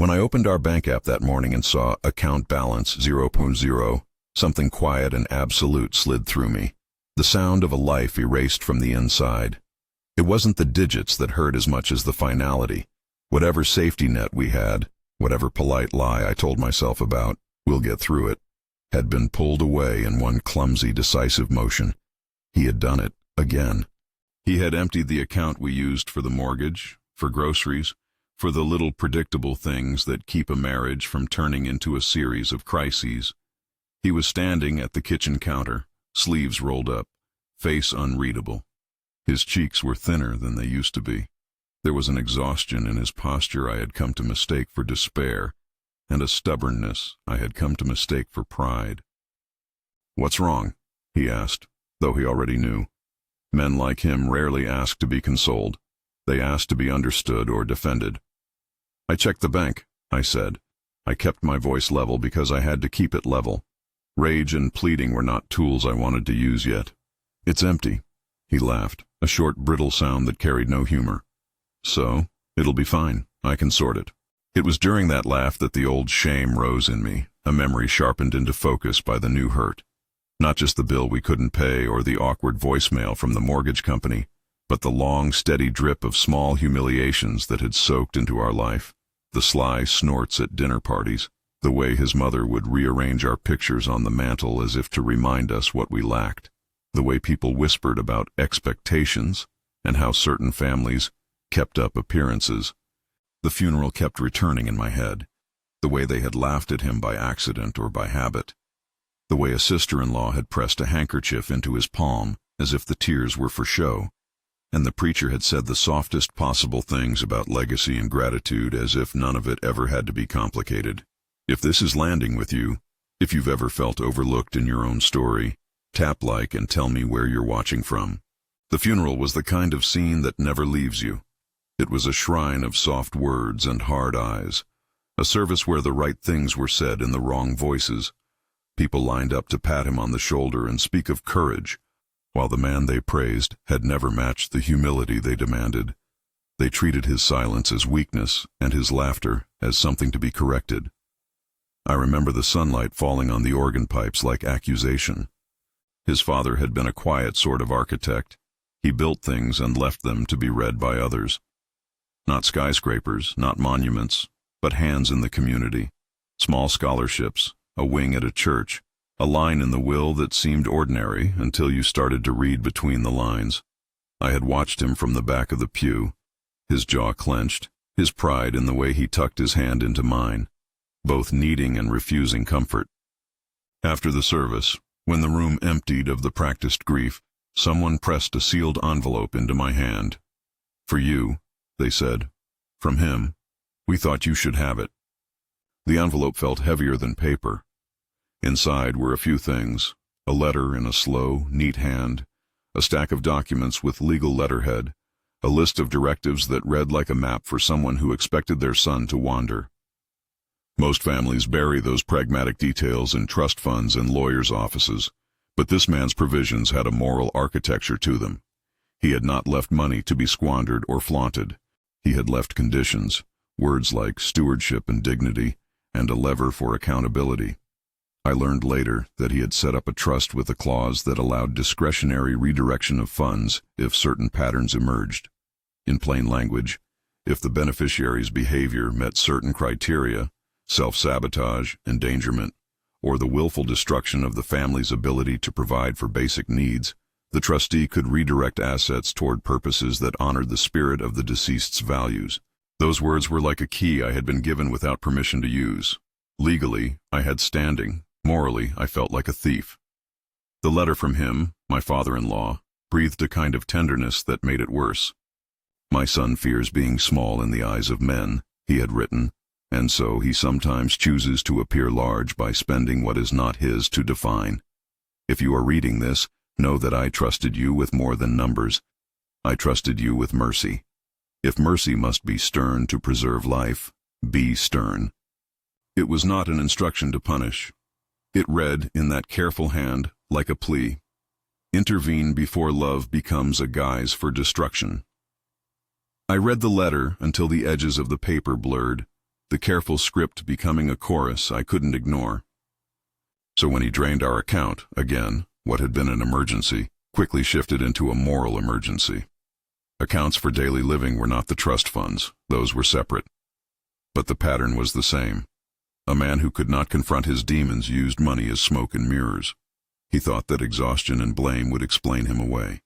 When I opened our bank app that morning and saw account balance 0.0, something quiet and absolute slid through me. The sound of a life erased from the inside. It wasn't the digits that hurt as much as the finality. Whatever safety net we had, whatever polite lie I told myself about, we'll get through it, had been pulled away in one clumsy, decisive motion. He had done it again. He had emptied the account we used for the mortgage, for groceries, for the little predictable things that keep a marriage from turning into a series of crises. He was standing at the kitchen counter, sleeves rolled up, face unreadable. His cheeks were thinner than they used to be. There was an exhaustion in his posture I had come to mistake for despair, and a stubbornness I had come to mistake for pride. "What's wrong?" he asked, though he already knew. Men like him rarely ask to be consoled. They ask to be understood or defended. "I checked the bank," I said. I kept my voice level because I had to keep it level. Rage and pleading were not tools I wanted to use yet. "It's empty," he laughed, a short, brittle sound that carried no humor. "So, it'll be fine. I can sort it." It was during that laugh that the old shame rose in me, a memory sharpened into focus by the new hurt. Not just the bill we couldn't pay or the awkward voicemail from the mortgage company, but the long, steady drip of small humiliations that had soaked into our life. The sly snorts at dinner parties, the way his mother would rearrange our pictures on the mantel as if to remind us what we lacked, the way people whispered about expectations and how certain families kept up appearances. The funeral kept returning in my head, the way they had laughed at him by accident or by habit, the way a sister-in-law had pressed a handkerchief into his palm as if the tears were for show, and the preacher had said the softest possible things about legacy and gratitude as if none of it ever had to be complicated. If this is landing with you, if you've ever felt overlooked in your own story, tap like and tell me where you're watching from. The funeral was the kind of scene that never leaves you. It was a shrine of soft words and hard eyes, a service where the right things were said in the wrong voices. People lined up to pat him on the shoulder and speak of courage, while the man they praised had never matched the humility they demanded. They treated his silence as weakness and his laughter as something to be corrected. I remember the sunlight falling on the organ pipes like accusation. His father had been a quiet sort of architect. He built things and left them to be read by others. Not skyscrapers, not monuments, but hands in the community, small scholarships, a wing at a church, a line in the will that seemed ordinary until you started to read between the lines. I had watched him from the back of the pew, his jaw clenched, his pride in the way he tucked his hand into mine, both needing and refusing comfort. After the service, when the room emptied of the practiced grief, someone pressed a sealed envelope into my hand. "For you," they said. "From him. We thought you should have it." The envelope felt heavier than paper. Inside were a few things: a letter in a slow, neat hand, a stack of documents with legal letterhead, a list of directives that read like a map for someone who expected their son to wander. Most families bury those pragmatic details in trust funds and lawyers' offices, but this man's provisions had a moral architecture to them. He had not left money to be squandered or flaunted. He had left conditions, words like stewardship and dignity, and a lever for accountability. I learned later that he had set up a trust with a clause that allowed discretionary redirection of funds if certain patterns emerged. In plain language, if the beneficiary's behavior met certain criteria, self-sabotage, endangerment, or the willful destruction of the family's ability to provide for basic needs, the trustee could redirect assets toward purposes that honored the spirit of the deceased's values. Those words were like a key I had been given without permission to use. Legally, I had standing. Morally, I felt like a thief. The letter from him, my father-in-law, breathed a kind of tenderness that made it worse. "My son fears being small in the eyes of men," he had written, "and so he sometimes chooses to appear large by spending what is not his to define. If you are reading this, know that I trusted you with more than numbers. I trusted you with mercy. If mercy must be stern to preserve life, be stern." It was not an instruction to punish. It read in that careful hand like a plea. Intervene before love becomes a guise for destruction. I read the letter until the edges of the paper blurred, the careful script becoming a chorus I couldn't ignore. So when he drained our account, again, what had been an emergency quickly shifted into a moral emergency. Accounts for daily living were not the trust funds, those were separate. But the pattern was the same. A man who could not confront his demons used money as smoke and mirrors. He thought that exhaustion and blame would explain him away.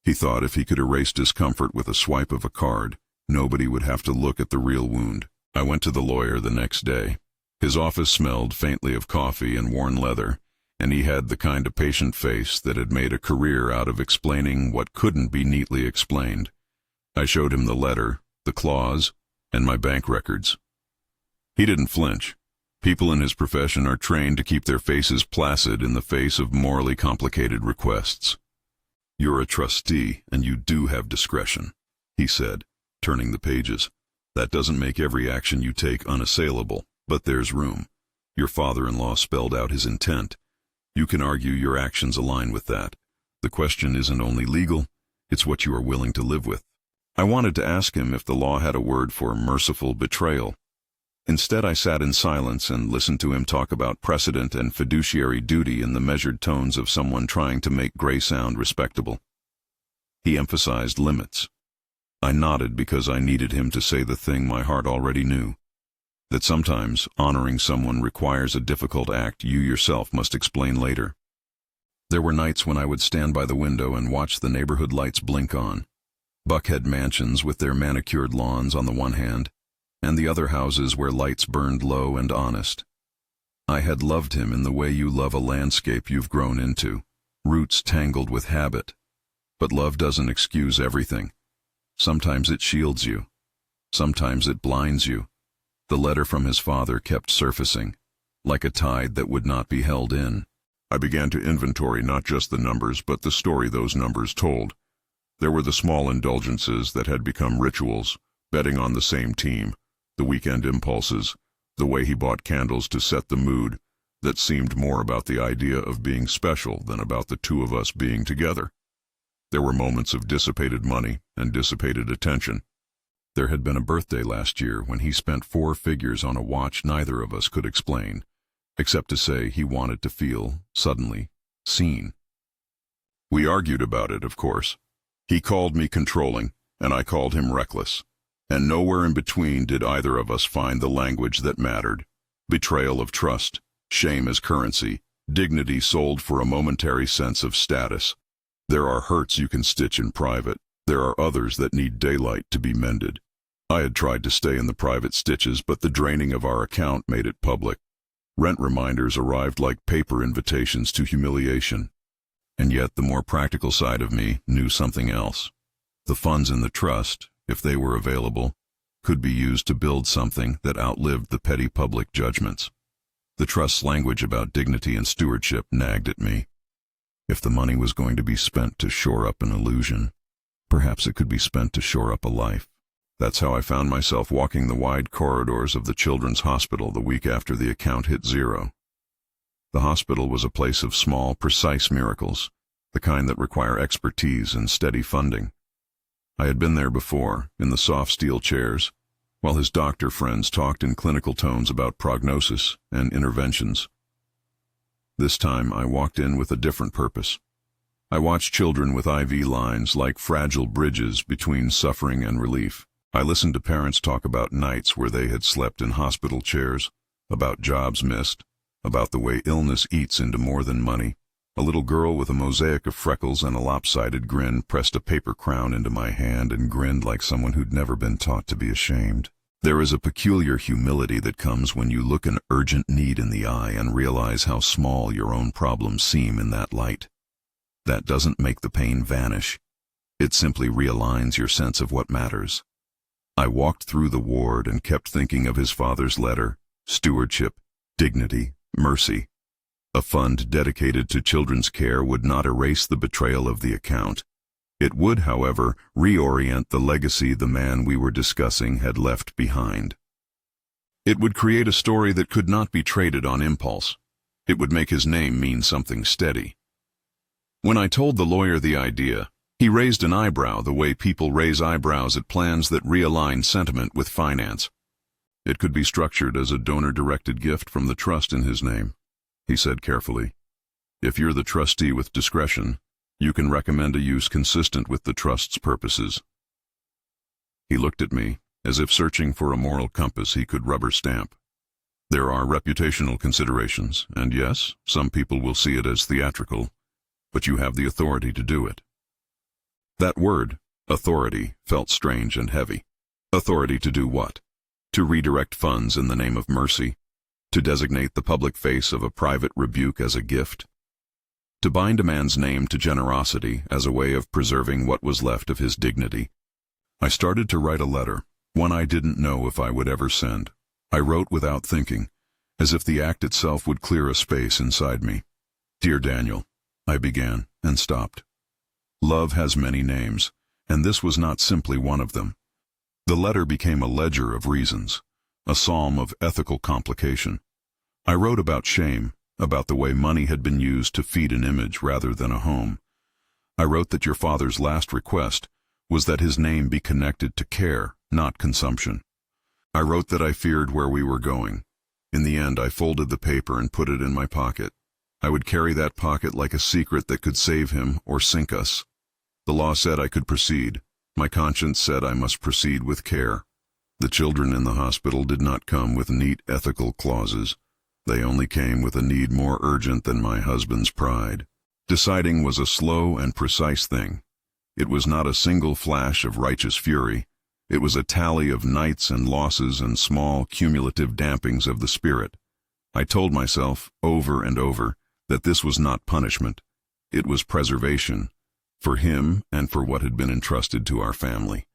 He thought if he could erase discomfort with a swipe of a card, nobody would have to look at the real wound. I went to the lawyer the next day. His office smelled faintly of coffee and worn leather, and he had the kind of patient face that had made a career out of explaining what couldn't be neatly explained. I showed him the letter, the clause, and my bank records. He didn't flinch. People in his profession are trained to keep their faces placid in the face of morally complicated requests. "You're a trustee, and you do have discretion," he said, turning the pages. "That doesn't make every action you take unassailable, but there's room. Your father-in-law spelled out his intent. You can argue your actions align with that. The question isn't only legal, it's what you are willing to live with." I wanted to ask him if the law had a word for merciful betrayal. Instead, I sat in silence and listened to him talk about precedent and fiduciary duty in the measured tones of someone trying to make gray sound respectable. He emphasized limits. I nodded because I needed him to say the thing my heart already knew, that sometimes honoring someone requires a difficult act you yourself must explain later. There were nights when I would stand by the window and watch the neighborhood lights blink on. Buckhead mansions with their manicured lawns on the one hand, and the other houses where lights burned low and honest. I had loved him in the way you love a landscape you've grown into, roots tangled with habit. But love doesn't excuse everything. Sometimes it shields you. Sometimes it blinds you. The letter from his father kept surfacing, like a tide that would not be held in. I began to inventory not just the numbers, but the story those numbers told. There were the small indulgences that had become rituals, betting on the same team, the weekend impulses, the way he bought candles to set the mood, that seemed more about the idea of being special than about the two of us being together. There were moments of dissipated money and dissipated attention. There had been a birthday last year when he spent 4 figures on a watch neither of us could explain, except to say he wanted to feel, suddenly, seen. We argued about it, of course. He called me controlling, and I called him reckless. And nowhere in between did either of us find the language that mattered. Betrayal of trust, shame as currency, dignity sold for a momentary sense of status. There are hurts you can stitch in private. There are others that need daylight to be mended. I had tried to stay in the private stitches, but the draining of our account made it public. Rent reminders arrived like paper invitations to humiliation. And yet the more practical side of me knew something else. The funds in the trust, if they were available, could be used to build something that outlived the petty public judgments. The trust's language about dignity and stewardship nagged at me. If the money was going to be spent to shore up an illusion, perhaps it could be spent to shore up a life. That's how I found myself walking the wide corridors of the children's hospital the week after the account hit zero. The hospital was a place of small, precise miracles, the kind that require expertise and steady funding. I had been there before, in the soft steel chairs, while his doctor friends talked in clinical tones about prognosis and interventions. This time I walked in with a different purpose. I watched children with IV lines like fragile bridges between suffering and relief. I listened to parents talk about nights where they had slept in hospital chairs, about jobs missed, about the way illness eats into more than money. A little girl with a mosaic of freckles and a lopsided grin pressed a paper crown into my hand and grinned like someone who'd never been taught to be ashamed. There is a peculiar humility that comes when you look an urgent need in the eye and realize how small your own problems seem in that light. That doesn't make the pain vanish. It simply realigns your sense of what matters. I walked through the ward and kept thinking of his father's letter, stewardship, dignity, mercy. A fund dedicated to children's care would not erase the betrayal of the account. It would, however, reorient the legacy the man we were discussing had left behind. It would create a story that could not be traded on impulse. It would make his name mean something steady. When I told the lawyer the idea, he raised an eyebrow the way people raise eyebrows at plans that realign sentiment with finance. It could be structured as a donor-directed gift from the trust in his name, he said carefully. If you're the trustee with discretion, you can recommend a use consistent with the trust's purposes. He looked at me, as if searching for a moral compass he could rubber stamp. There are reputational considerations, and yes, some people will see it as theatrical, but you have the authority to do it. That word, authority, felt strange and heavy. Authority to do what? To redirect funds in the name of mercy? To designate the public face of a private rebuke as a gift? To bind a man's name to generosity as a way of preserving what was left of his dignity? I started to write a letter, one I didn't know if I would ever send. I wrote without thinking, as if the act itself would clear a space inside me. Dear Daniel, I began and stopped. Love has many names, and this was not simply one of them. The letter became a ledger of reasons, a psalm of ethical complication. I wrote about shame, about the way money had been used to feed an image rather than a home. I wrote that your father's last request was that his name be connected to care, not consumption. I wrote that I feared where we were going. In the end, I folded the paper and put it in my pocket. I would carry that pocket like a secret that could save him or sink us. The law said I could proceed. My conscience said I must proceed with care. The children in the hospital did not come with neat ethical clauses. They only came with a need more urgent than my husband's pride. Deciding was a slow and precise thing. It was not a single flash of righteous fury. It was a tally of nights and losses and small cumulative dampings of the spirit. I told myself, over and over, that this was not punishment. It was preservation, for him and for what had been entrusted to our family.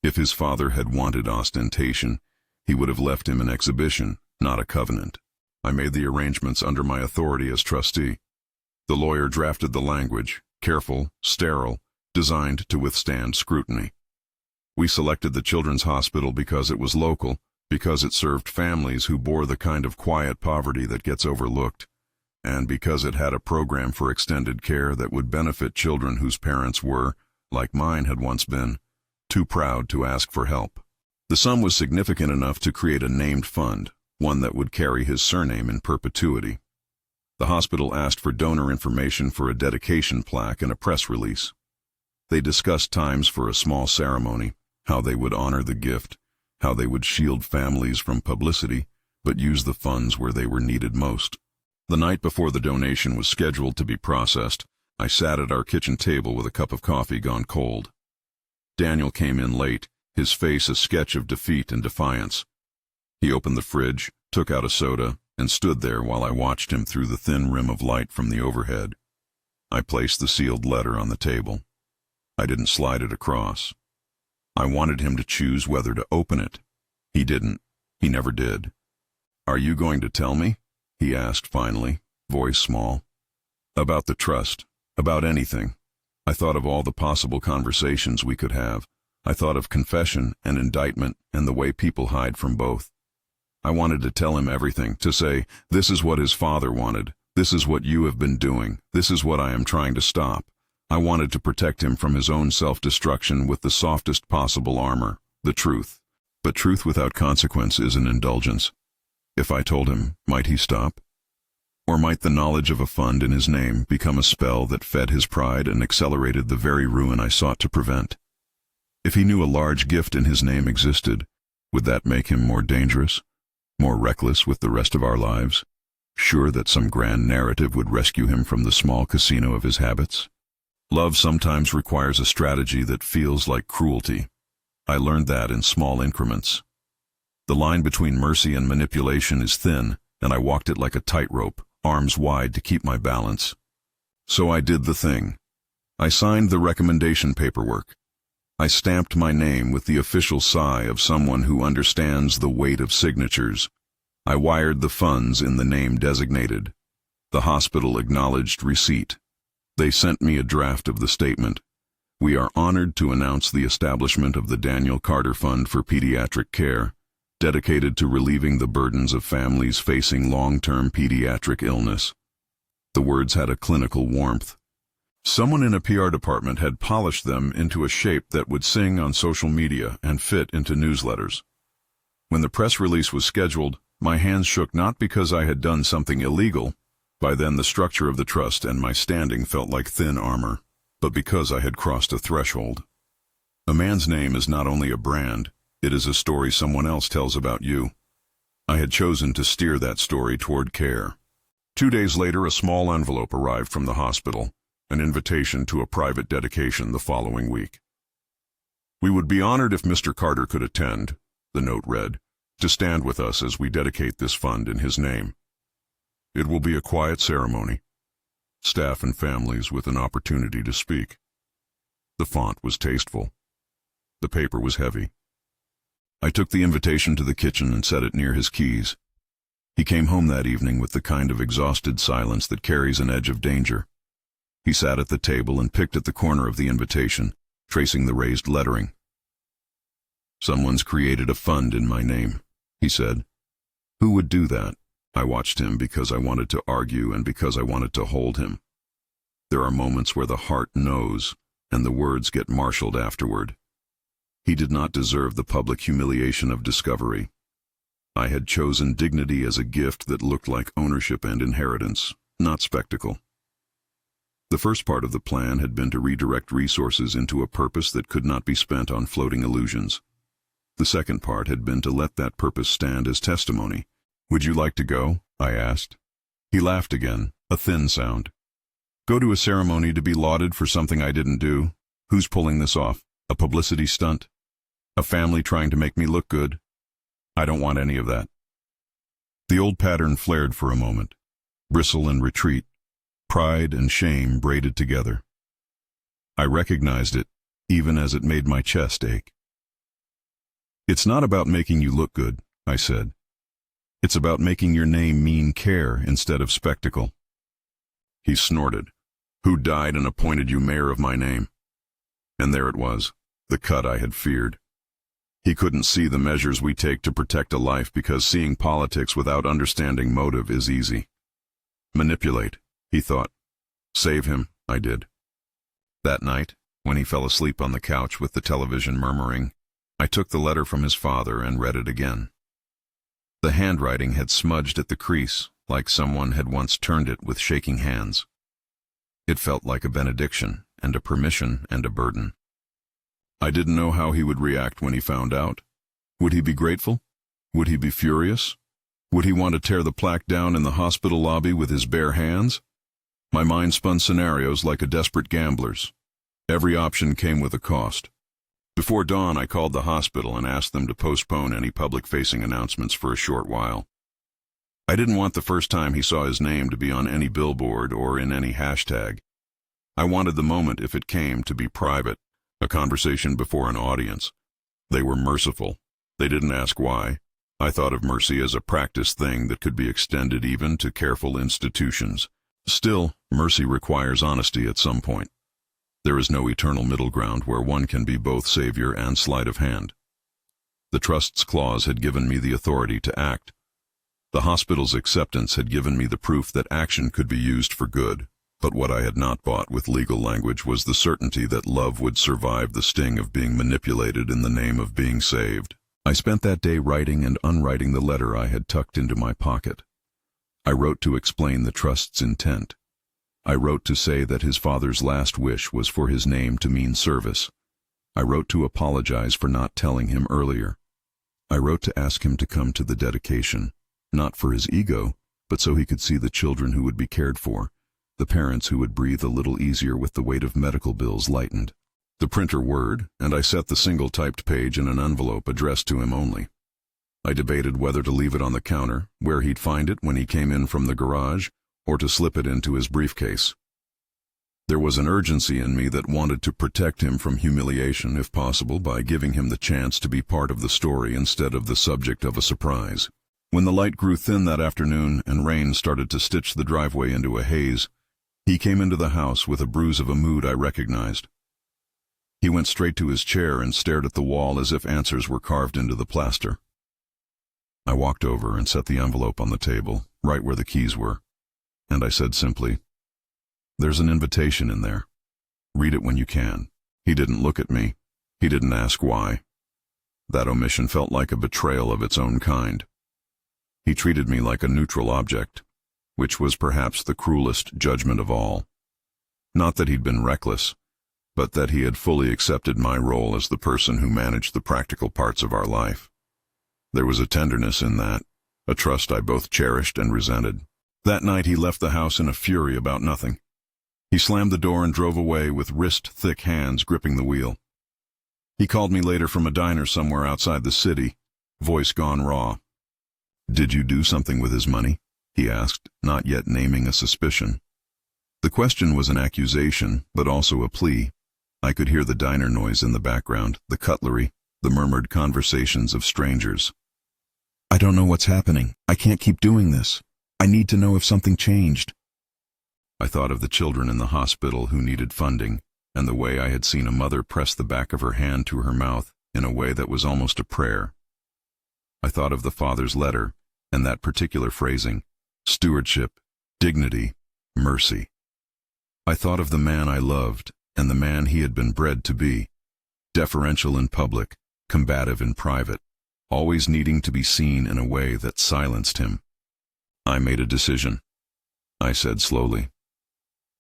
If his father had wanted ostentation, he would have left him an exhibition, not a covenant. I made the arrangements under my authority as trustee. The lawyer drafted the language, careful, sterile, designed to withstand scrutiny. We selected the children's hospital because it was local, because it served families who bore the kind of quiet poverty that gets overlooked, and because it had a program for extended care that would benefit children whose parents were, like mine had once been, too proud to ask for help. The sum was significant enough to create a named fund, one that would carry his surname in perpetuity. The hospital asked for donor information for a dedication plaque and a press release. They discussed times for a small ceremony, how they would honor the gift, how they would shield families from publicity, but use the funds where they were needed most. The night before the donation was scheduled to be processed, I sat at our kitchen table with a cup of coffee gone cold. Daniel came in late, his face a sketch of defeat and defiance. He opened the fridge, took out a soda, and stood there while I watched him through the thin rim of light from the overhead. I placed the sealed letter on the table. I didn't slide it across. I wanted him to choose whether to open it. He didn't. He never did. "Are you going to tell me?" he asked finally, voice small. "About the trust, about anything." I thought of all the possible conversations we could have. I thought of confession and indictment and the way people hide from both. I wanted to tell him everything, to say, this is what his father wanted, this is what you have been doing, this is what I am trying to stop. I wanted to protect him from his own self-destruction with the softest possible armor, the truth. But truth without consequence is an indulgence. If I told him, might he stop? Or might the knowledge of a fund in his name become a spell that fed his pride and accelerated the very ruin I sought to prevent? If he knew a large gift in his name existed, would that make him more dangerous, more reckless with the rest of our lives, sure that some grand narrative would rescue him from the small casino of his habits? Love sometimes requires a strategy that feels like cruelty. I learned that in small increments. The line between mercy and manipulation is thin, and I walked it like a tightrope, arms wide to keep my balance. So I did the thing. I signed the recommendation paperwork. I stamped my name with the official sigh of someone who understands the weight of signatures. I wired the funds in the name designated. The hospital acknowledged receipt. They sent me a draft of the statement. We are honored to announce the establishment of the Daniel Carter Fund for Pediatric Care, dedicated to relieving the burdens of families facing long-term pediatric illness. The words had a clinical warmth. Someone in a PR department had polished them into a shape that would sing on social media and fit into newsletters. When the press release was scheduled, my hands shook not because I had done something illegal. By then the structure of the trust and my standing felt like thin armor, but because I had crossed a threshold. A man's name is not only a brand, it is a story someone else tells about you. I had chosen to steer that story toward care. 2 days later, a small envelope arrived from the hospital, an invitation to a private dedication the following week. "We would be honored if Mr. Carter could attend," the note read, "to stand with us as we dedicate this fund in his name. It will be a quiet ceremony. Staff and families with an opportunity to speak." The font was tasteful. The paper was heavy. I took the invitation to the kitchen and set it near his keys. He came home that evening with the kind of exhausted silence that carries an edge of danger. He sat at the table and picked at the corner of the invitation, tracing the raised lettering. "Someone's created a fund in my name," he said. "Who would do that?" I watched him because I wanted to argue and because I wanted to hold him. There are moments where the heart knows, and the words get marshaled afterward. He did not deserve the public humiliation of discovery. I had chosen dignity as a gift that looked like ownership and inheritance, not spectacle. The first part of the plan had been to redirect resources into a purpose that could not be spent on floating illusions. The second part had been to let that purpose stand as testimony. "Would you like to go?" I asked. He laughed again, a thin sound. "Go to a ceremony to be lauded for something I didn't do? Who's pulling this off? A publicity stunt? A family trying to make me look good? I don't want any of that." The old pattern flared for a moment. Bristle and retreat, pride and shame braided together. I recognized it, even as it made my chest ache. "It's not about making you look good," I said. "It's about making your name mean care instead of spectacle." He snorted. "Who died and appointed you mayor of my name?" And there it was, the cut I had feared. He couldn't see the measures we take to protect a life because seeing politics without understanding motive is easy. Manipulate, he thought. Save him, I did. That night, when he fell asleep on the couch with the television murmuring, I took the letter from his father and read it again. The handwriting had smudged at the crease, like someone had once turned it with shaking hands. It felt like a benediction, and a permission, and a burden. I didn't know how he would react when he found out. Would he be grateful? Would he be furious? Would he want to tear the plaque down in the hospital lobby with his bare hands? My mind spun scenarios like a desperate gambler's. Every option came with a cost. Before dawn, I called the hospital and asked them to postpone any public-facing announcements for a short while. I didn't want the first time he saw his name to be on any billboard or in any hashtag. I wanted the moment, if it came, to be private, a conversation before an audience. They were merciful. They didn't ask why. I thought of mercy as a practiced thing that could be extended even to careful institutions. Still, mercy requires honesty at some point. There is no eternal middle ground where one can be both savior and sleight of hand. The trust's clause had given me the authority to act. The hospital's acceptance had given me the proof that action could be used for good. But what I had not bought with legal language was the certainty that love would survive the sting of being manipulated in the name of being saved. I spent that day writing and unwriting the letter I had tucked into my pocket. I wrote to explain the trust's intent. I wrote to say that his father's last wish was for his name to mean service. I wrote to apologize for not telling him earlier. I wrote to ask him to come to the dedication, not for his ego, but so he could see the children who would be cared for, the parents who would breathe a little easier with the weight of medical bills lightened. The printer whirred, and I set the single-typed page in an envelope addressed to him only. I debated whether to leave it on the counter, where he'd find it when he came in from the garage, or to slip it into his briefcase. There was an urgency in me that wanted to protect him from humiliation, if possible, by giving him the chance to be part of the story instead of the subject of a surprise. When the light grew thin that afternoon and rain started to stitch the driveway into a haze, he came into the house with a bruise of a mood I recognized. He went straight to his chair and stared at the wall as if answers were carved into the plaster. I walked over and set the envelope on the table, right where the keys were, and I said simply, "There's an invitation in there. Read it when you can." He didn't look at me. He didn't ask why. That omission felt like a betrayal of its own kind. He treated me like a neutral object, which was perhaps the cruelest judgment of all. Not that he'd been reckless, but that he had fully accepted my role as the person who managed the practical parts of our life. There was a tenderness in that, a trust I both cherished and resented. That night he left the house in a fury about nothing. He slammed the door and drove away with wrist-thick hands gripping the wheel. He called me later from a diner somewhere outside the city, voice gone raw. "Did you do something with his money?" he asked, not yet naming a suspicion. The question was an accusation, but also a plea. I could hear the diner noise in the background, the cutlery, the murmured conversations of strangers. "I don't know what's happening. I can't keep doing this. I need to know if something changed." I thought of the children in the hospital who needed funding, and the way I had seen a mother press the back of her hand to her mouth in a way that was almost a prayer. I thought of the father's letter, and that particular phrasing, stewardship, dignity, mercy. I thought of the man I loved, and the man he had been bred to be, deferential in public, combative in private, always needing to be seen in a way that silenced him. "I made a decision," I said slowly.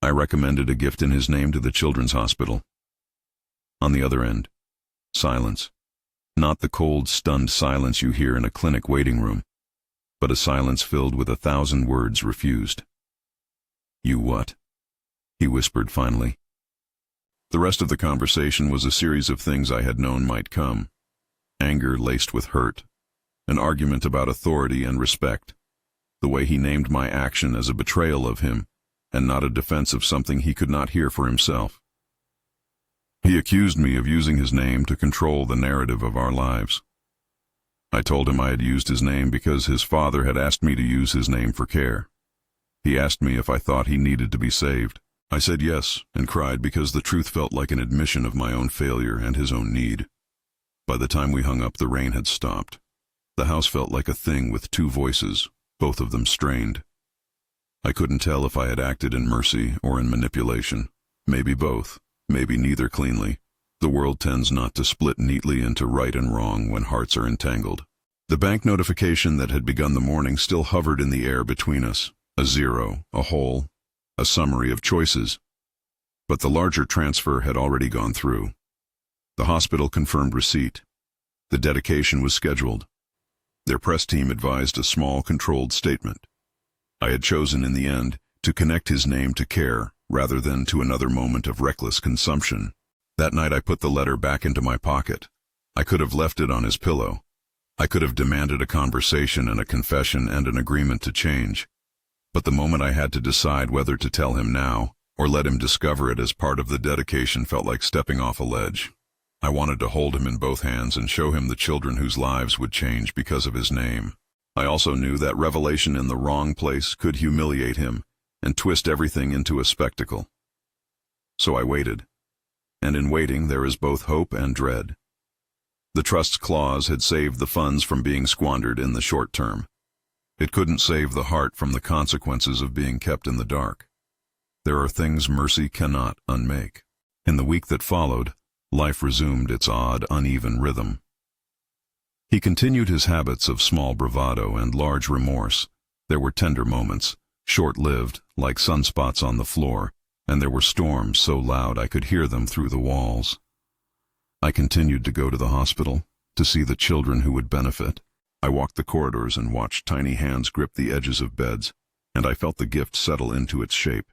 "I recommended a gift in his name to the children's hospital." On the other end, silence. Not the cold, stunned silence you hear in a clinic waiting room, but a silence filled with 1,000 words refused. "You what?" he whispered finally. The rest of the conversation was a series of things I had known might come. Anger laced with hurt, an argument about authority and respect, the way he named my action as a betrayal of him, and not a defense of something he could not hear for himself. He accused me of using his name to control the narrative of our lives. I told him I had used his name because his father had asked me to use his name for care. He asked me if I thought he needed to be saved. I said yes, and cried because the truth felt like an admission of my own failure and his own need. By the time we hung up, the rain had stopped. The house felt like a thing with two voices, both of them strained. I couldn't tell if I had acted in mercy or in manipulation. Maybe both, maybe neither cleanly. The world tends not to split neatly into right and wrong when hearts are entangled. The bank notification that had begun the morning still hovered in the air between us, a zero, a hole, a summary of choices. But the larger transfer had already gone through. The hospital confirmed receipt. The dedication was scheduled. Their press team advised a small, controlled statement. I had chosen in the end to connect his name to care rather than to another moment of reckless consumption. That night I put the letter back into my pocket. I could have left it on his pillow. I could have demanded a conversation and a confession and an agreement to change. But the moment I had to decide whether to tell him now or let him discover it as part of the dedication felt like stepping off a ledge. I wanted to hold him in both hands and show him the children whose lives would change because of his name. I also knew that revelation in the wrong place could humiliate him and twist everything into a spectacle. So I waited. And in waiting there is both hope and dread. The trust's clause had saved the funds from being squandered in the short term. It couldn't save the heart from the consequences of being kept in the dark. There are things mercy cannot unmake. In the week that followed, life resumed its odd, uneven rhythm. He continued his habits of small bravado and large remorse. There were tender moments, short-lived, like sunspots on the floor, and there were storms so loud I could hear them through the walls. I continued to go to the hospital, to see the children who would benefit. I walked the corridors and watched tiny hands grip the edges of beds, and I felt the gift settle into its shape.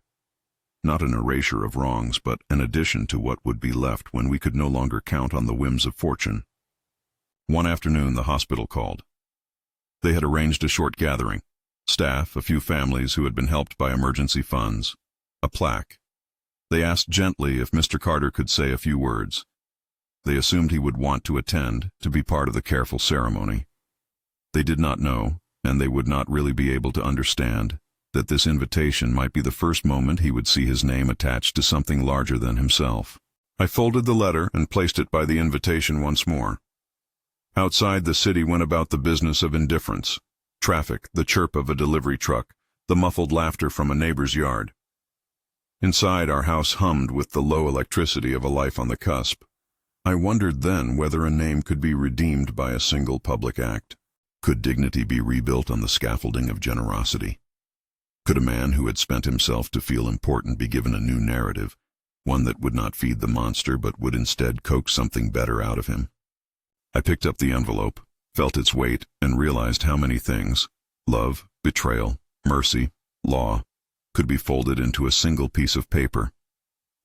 Not an erasure of wrongs, but an addition to what would be left when we could no longer count on the whims of fortune. One afternoon the hospital called. They had arranged a short gathering. Staff, a few families who had been helped by emergency funds, a plaque. They asked gently if Mr. Carter could say a few words. They assumed he would want to attend, to be part of the careful ceremony. They did not know, and they would not really be able to understand, that this invitation might be the first moment he would see his name attached to something larger than himself. I folded the letter and placed it by the invitation once more. Outside, the city went about the business of indifference. Traffic, the chirp of a delivery truck, the muffled laughter from a neighbor's yard. Inside, our house hummed with the low electricity of a life on the cusp. I wondered then whether a name could be redeemed by a single public act. Could dignity be rebuilt on the scaffolding of generosity? Could a man who had spent himself to feel important be given a new narrative, one that would not feed the monster but would instead coax something better out of him? I picked up the envelope, felt its weight, and realized how many things, love, betrayal, mercy, law, could be folded into a single piece of paper.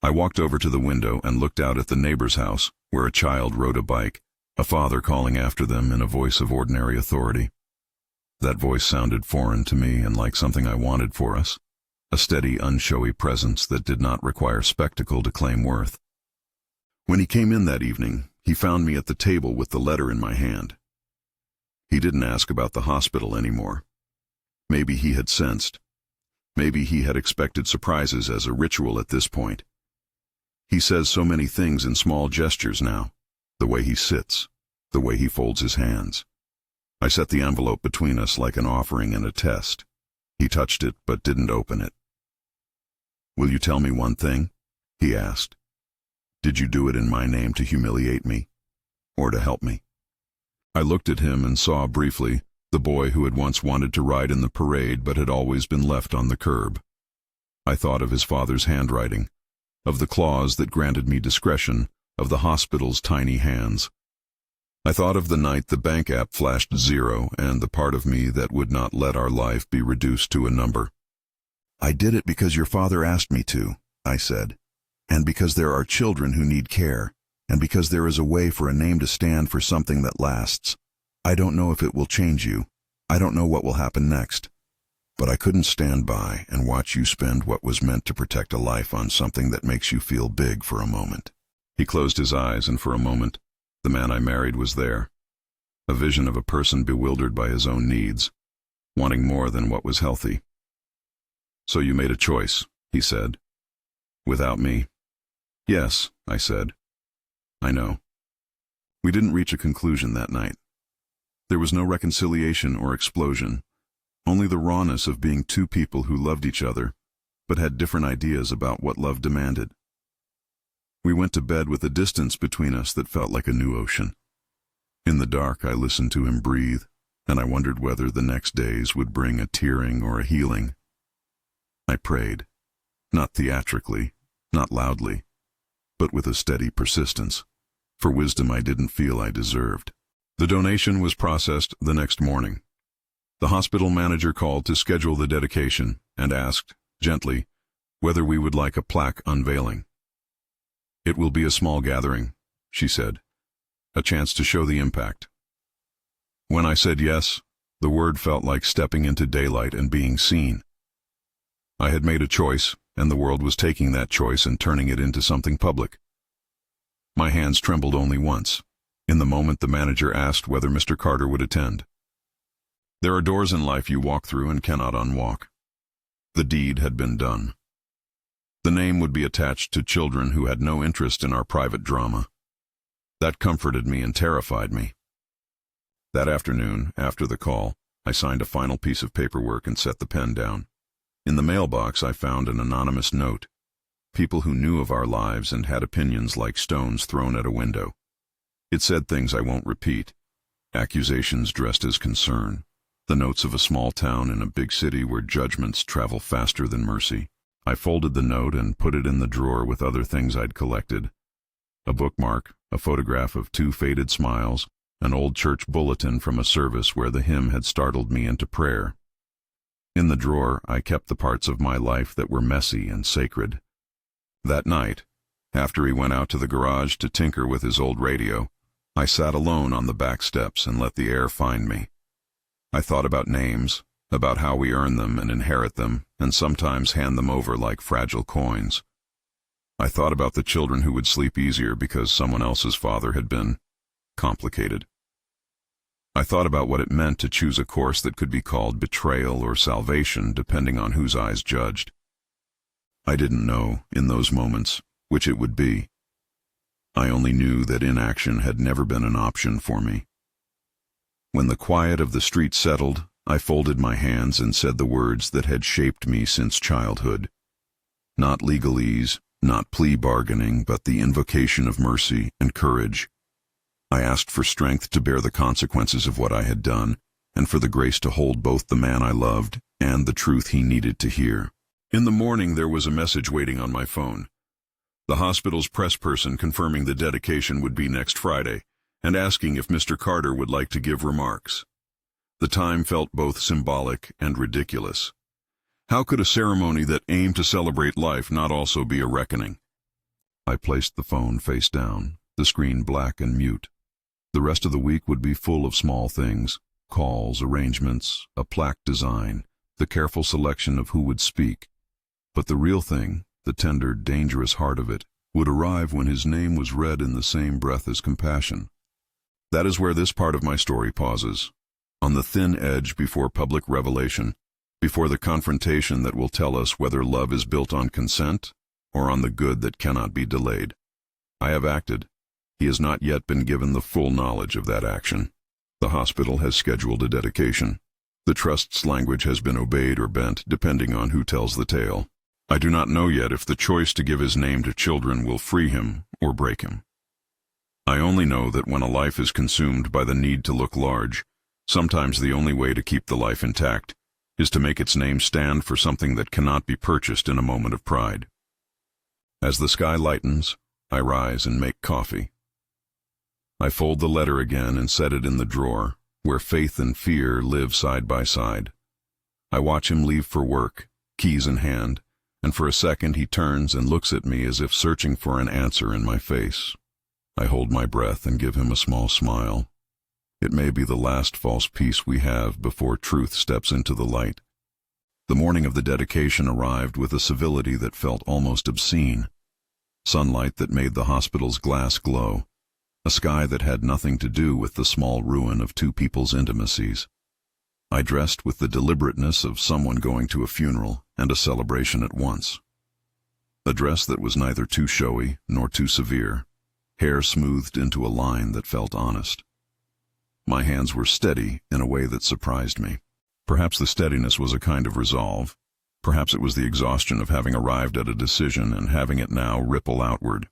I walked over to the window and looked out at the neighbor's house, where a child rode a bike, a father calling after them in a voice of ordinary authority. That voice sounded foreign to me and like something I wanted for us, a steady, unshowy presence that did not require spectacle to claim worth. When he came in that evening, he found me at the table with the letter in my hand. He didn't ask about the hospital anymore. Maybe he had sensed. Maybe he had expected surprises as a ritual at this point. He says so many things in small gestures now, the way he sits, the way he folds his hands. I set the envelope between us like an offering and a test. He touched it but didn't open it. "Will you tell me one thing?" he asked. "Did you do it in my name to humiliate me, or to help me?" I looked at him and saw briefly the boy who had once wanted to ride in the parade but had always been left on the curb. I thought of his father's handwriting, of the clause that granted me discretion, of the hospital's tiny hands. I thought of the night the bank app flashed 0 and the part of me that would not let our life be reduced to a number. "I did it because your father asked me to," I said, "and because there are children who need care, and because there is a way for a name to stand for something that lasts. I don't know if it will change you. I don't know what will happen next. But I couldn't stand by and watch you spend what was meant to protect a life on something that makes you feel big for a moment." He closed his eyes, and for a moment, the man I married was there. A vision of a person bewildered by his own needs, wanting more than what was healthy. "So you made a choice," he said. "Without me?" "Yes," I said. "I know." We didn't reach a conclusion that night. There was no reconciliation or explosion, only the rawness of being two people who loved each other, but had different ideas about what love demanded. We went to bed with a distance between us that felt like a new ocean. In the dark, I listened to him breathe, and I wondered whether the next days would bring a tearing or a healing. I prayed, not theatrically, not loudly, but with a steady persistence, for wisdom I didn't feel I deserved. The donation was processed the next morning. The hospital manager called to schedule the dedication and asked, gently, whether we would like a plaque unveiling. "It will be a small gathering," she said, "a chance to show the impact." When I said yes, the word felt like stepping into daylight and being seen. I had made a choice, and the world was taking that choice and turning it into something public. My hands trembled only once, in the moment the manager asked whether Mr. Carter would attend. There are doors in life you walk through and cannot unwalk. The deed had been done. The name would be attached to children who had no interest in our private drama. That comforted me and terrified me. That afternoon, after the call, I signed a final piece of paperwork and set the pen down. In the mailbox, I found an anonymous note. People who knew of our lives and had opinions like stones thrown at a window. It said things I won't repeat. Accusations dressed as concern. The notes of a small town in a big city where judgments travel faster than mercy. I folded the note and put it in the drawer with other things I'd collected. A bookmark, a photograph of 2 faded smiles, an old church bulletin from a service where the hymn had startled me into prayer. In the drawer, I kept the parts of my life that were messy and sacred. That night, after he went out to the garage to tinker with his old radio, I sat alone on the back steps and let the air find me. I thought about names, about how we earn them and inherit them, and sometimes hand them over like fragile coins. I thought about the children who would sleep easier because someone else's father had been complicated. I thought about what it meant to choose a course that could be called betrayal or salvation, depending on whose eyes judged. I didn't know, in those moments, which it would be. I only knew that inaction had never been an option for me. When the quiet of the street settled, I folded my hands and said the words that had shaped me since childhood. Not legalese, not plea bargaining, but the invocation of mercy and courage. I asked for strength to bear the consequences of what I had done, and for the grace to hold both the man I loved and the truth he needed to hear. In the morning, there was a message waiting on my phone. The hospital's press person confirming the dedication would be next Friday, and asking if Mr. Carter would like to give remarks. The time felt both symbolic and ridiculous. How could a ceremony that aimed to celebrate life not also be a reckoning? I placed the phone face down, the screen black and mute. The rest of the week would be full of small things, calls, arrangements, a plaque design, the careful selection of who would speak. But the real thing, the tender, dangerous heart of it, would arrive when his name was read in the same breath as compassion. That is where this part of my story pauses, on the thin edge before public revelation, before the confrontation that will tell us whether love is built on consent or on the good that cannot be delayed. I have acted. He has not yet been given the full knowledge of that action. The hospital has scheduled a dedication. The trust's language has been obeyed or bent, depending on who tells the tale. I do not know yet if the choice to give his name to children will free him or break him. I only know that when a life is consumed by the need to look large, sometimes the only way to keep the life intact is to make its name stand for something that cannot be purchased in a moment of pride. As the sky lightens, I rise and make coffee. I fold the letter again and set it in the drawer, where faith and fear live side by side. I watch him leave for work, keys in hand, and for a second he turns and looks at me as if searching for an answer in my face. I hold my breath and give him a small smile. It may be the last false peace we have before truth steps into the light. The morning of the dedication arrived with a civility that felt almost obscene. Sunlight that made the hospital's glass glow. A sky that had nothing to do with the small ruin of two people's intimacies. I dressed with the deliberateness of someone going to a funeral and a celebration at once. A dress that was neither too showy nor too severe. Hair smoothed into a line that felt honest. My hands were steady in a way that surprised me. Perhaps the steadiness was a kind of resolve. Perhaps it was the exhaustion of having arrived at a decision and having it now ripple outward.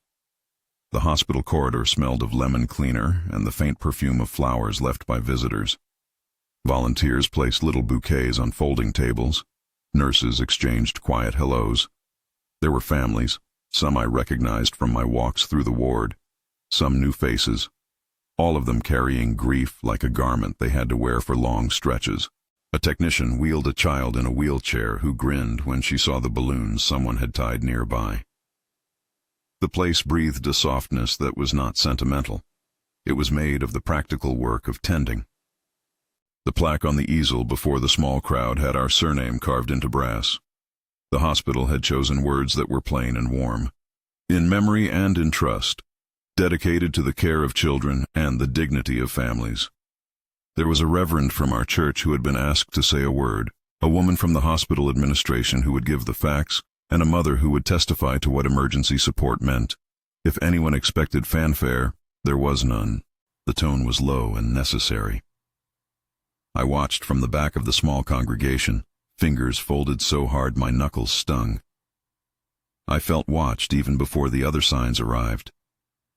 The hospital corridor smelled of lemon cleaner and the faint perfume of flowers left by visitors. Volunteers placed little bouquets on folding tables. Nurses exchanged quiet hellos. There were families, some I recognized from my walks through the ward, some new faces, all of them carrying grief like a garment they had to wear for long stretches. A technician wheeled a child in a wheelchair who grinned when she saw the balloons someone had tied nearby. The place breathed a softness that was not sentimental. It was made of the practical work of tending. The plaque on the easel before the small crowd had our surname carved into brass. The hospital had chosen words that were plain and warm. In memory and in trust. Dedicated to the care of children and the dignity of families. There was a reverend from our church who had been asked to say a word, a woman from the hospital administration who would give the facts, and a mother who would testify to what emergency support meant. If anyone expected fanfare, there was none. The tone was low and necessary. I watched from the back of the small congregation, fingers folded so hard my knuckles stung. I felt watched even before the other signs arrived.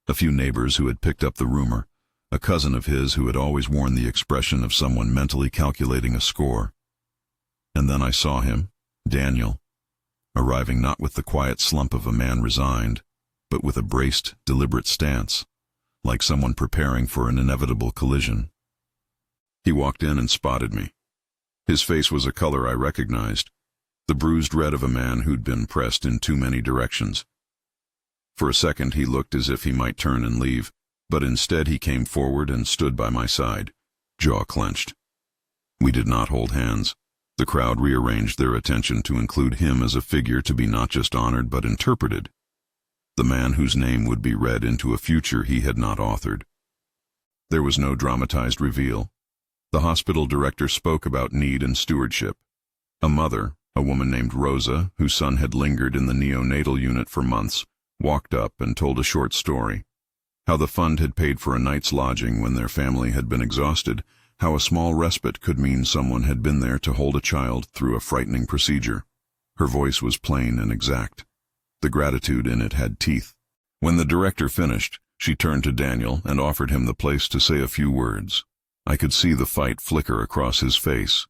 A few neighbors who had picked up the rumor, a cousin of his who had always worn the expression of someone mentally calculating a score. And then I saw him, Daniel, arriving not with the quiet slump of a man resigned, but with a braced, deliberate stance, like someone preparing for an inevitable collision. He walked in and spotted me. His face was a color I recognized, the bruised red of a man who'd been pressed in too many directions. For a second he looked as if he might turn and leave, but instead he came forward and stood by my side, jaw clenched. We did not hold hands. The crowd rearranged their attention to include him as a figure to be not just honored but interpreted. The man whose name would be read into a future he had not authored. There was no dramatized reveal. The hospital director spoke about need and stewardship. A mother, a woman named Rosa, whose son had lingered in the neonatal unit for months, walked up and told a short story. How the fund had paid for a night's lodging when their family had been exhausted, how a small respite could mean someone had been there to hold a child through a frightening procedure. Her voice was plain and exact. The gratitude in it had teeth. When the director finished, she turned to Daniel and offered him the place to say a few words. I could see the fight flicker across his face.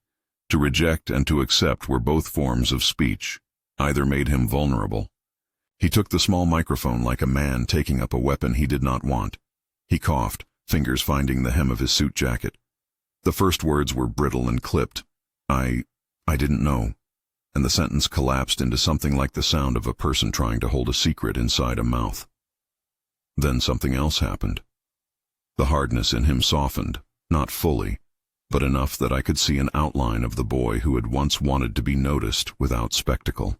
To reject and to accept were both forms of speech. Either made him vulnerable. He took the small microphone like a man taking up a weapon he did not want. He coughed, fingers finding the hem of his suit jacket. The first words were brittle and clipped. I didn't know. And the sentence collapsed into something like the sound of a person trying to hold a secret inside a mouth. Then something else happened. The hardness in him softened, not fully, but enough that I could see an outline of the boy who had once wanted to be noticed without spectacle.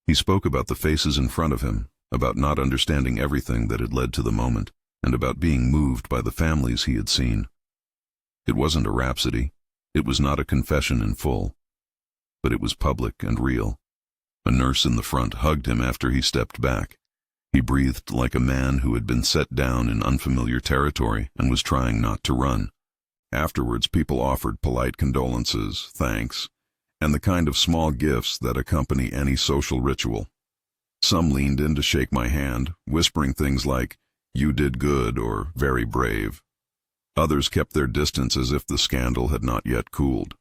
He spoke about the faces in front of him, about not understanding everything that had led to the moment, and about being moved by the families he had seen. It wasn't a rhapsody. It was not a confession in full. But it was public and real. A nurse in the front hugged him after he stepped back. He breathed like a man who had been set down in unfamiliar territory and was trying not to run. Afterwards, people offered polite condolences, thanks, and the kind of small gifts that accompany any social ritual. Some leaned in to shake my hand, whispering things like, "You did good," or "very brave." Others kept their distance as if the scandal had not yet cooled.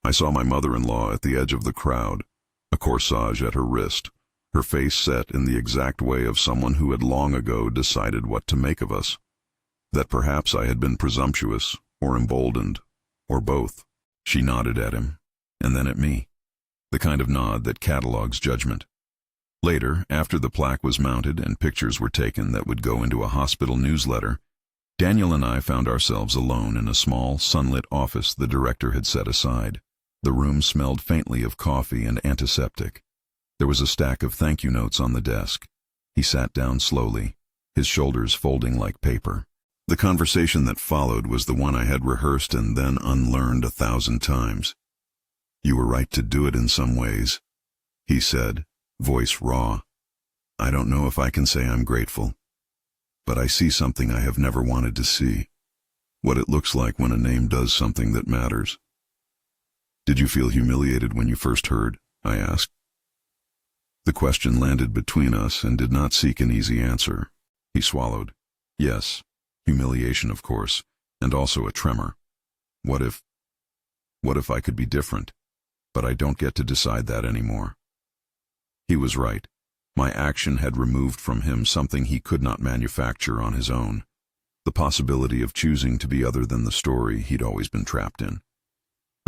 I saw my mother-in-law at the edge of the crowd, a corsage at her wrist, her face set in the exact way of someone who had long ago decided what to make of us. That perhaps I had been presumptuous, or emboldened, or both. She nodded at him, and then at me, the kind of nod that catalogs judgment. Later, after the plaque was mounted and pictures were taken that would go into a hospital newsletter, Daniel and I found ourselves alone in a small, sunlit office the director had set aside. The room smelled faintly of coffee and antiseptic. There was a stack of thank you notes on the desk. He sat down slowly, his shoulders folding like paper. The conversation that followed was the one I had rehearsed and then unlearned 1,000 times. "You were right to do it in some ways," he said, voice raw. "I don't know if I can say I'm grateful, but I see something I have never wanted to see. What it looks like when a name does something that matters." "Did you feel humiliated when you first heard?" I asked. The question landed between us and did not seek an easy answer. He swallowed. "Yes, humiliation, of course, and also a tremor. What if I could be different? But I don't get to decide that anymore." He was right. My action had removed from him something he could not manufacture on his own. The possibility of choosing to be other than the story he'd always been trapped in.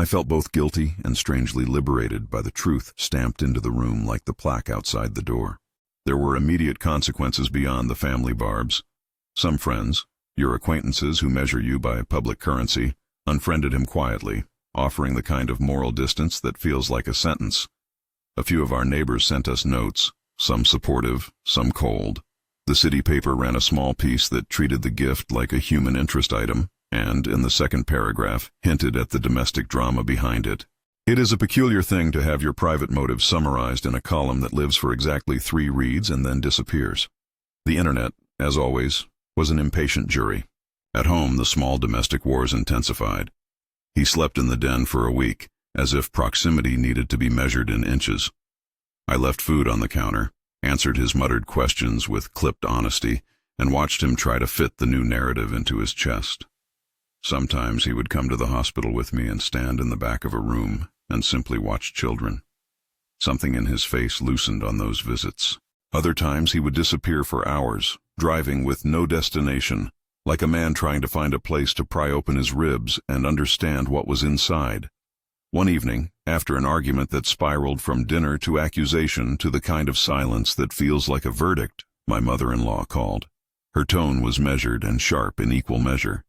I felt both guilty and strangely liberated by the truth stamped into the room like the plaque outside the door. There were immediate consequences beyond the family barbs. Some friends, your acquaintances who measure you by public currency, unfriended him quietly, offering the kind of moral distance that feels like a sentence. A few of our neighbors sent us notes, some supportive, some cold. The city paper ran a small piece that treated the gift like a human interest item, and, in the second paragraph, hinted at the domestic drama behind it. It is a peculiar thing to have your private motives summarized in a column that lives for exactly 3 reads and then disappears. The internet, as always, was an impatient jury. At home, the small domestic wars intensified. He slept in the den for a week, as if proximity needed to be measured in inches. I left food on the counter, answered his muttered questions with clipped honesty, and watched him try to fit the new narrative into his chest. Sometimes he would come to the hospital with me and stand in the back of a room and simply watch children. Something in his face loosened on those visits. Other times he would disappear for hours, driving with no destination, like a man trying to find a place to pry open his ribs and understand what was inside. One evening, after an argument that spiraled from dinner to accusation to the kind of silence that feels like a verdict, my mother-in-law called. Her tone was measured and sharp in equal measure.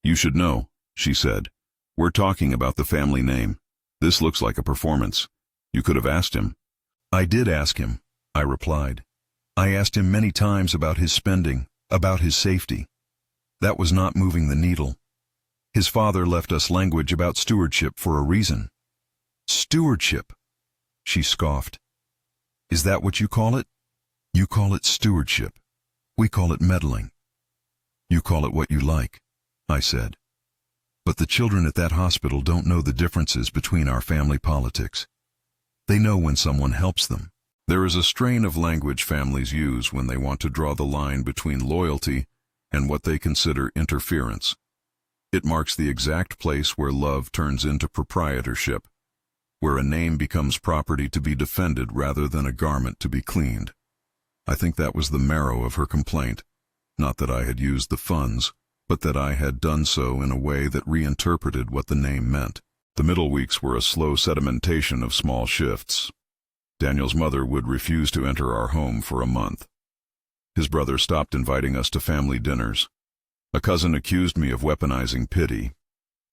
"You should know," she said. "We're talking about the family name. This looks like a performance. You could have asked him." "I did ask him," I replied. "I asked him many times about his spending, about his safety. That was not moving the needle. His father left us language about stewardship for a reason." "Stewardship?" she scoffed. "Is that what you call it? You call it stewardship. We call it meddling." "You call it what you like," I said. "But the children at that hospital don't know the differences between our family politics. They know when someone helps them, There is a strain of language families use when they want to draw the line between loyalty and what they consider interference. It marks the exact place where love turns into proprietorship, where a name becomes property to be defended rather than a garment to be cleaned. I think that was the marrow of her complaint. Not that I had used the funds, but that I had done so in a way that reinterpreted what the name meant. The middle weeks were a slow sedimentation of small shifts. Daniel's mother would refuse to enter our home for a month. His brother stopped inviting us to family dinners. A cousin accused me of weaponizing pity.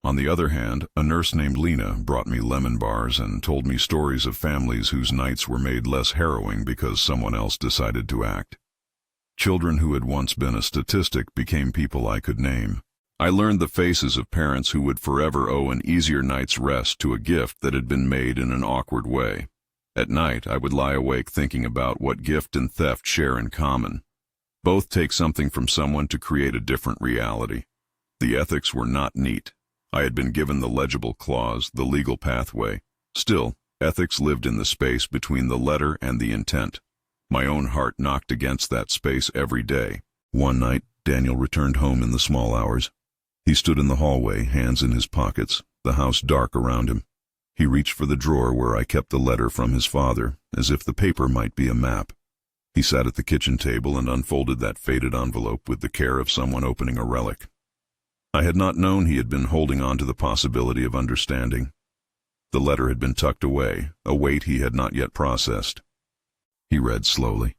On the other hand, a nurse named Lena brought me lemon bars and told me stories of families whose nights were made less harrowing because someone else decided to act. Children who had once been a statistic became people I could name. I learned the faces of parents who would forever owe an easier night's rest to a gift that had been made in an awkward way. At night, I would lie awake thinking about what gift and theft share in common. Both take something from someone to create a different reality. The ethics were not neat. I had been given the legible clause, the legal pathway. Still, ethics lived in the space between the letter and the intent. My own heart knocked against that space every day. One night, Daniel returned home in the small hours. He stood in the hallway, hands in his pockets, the house dark around him. He reached for the drawer where I kept the letter from his father, as if the paper might be a map. He sat at the kitchen table and unfolded that faded envelope with the care of someone opening a relic. I had not known he had been holding on to the possibility of understanding. The letter had been tucked away, a weight he had not yet processed. He read slowly.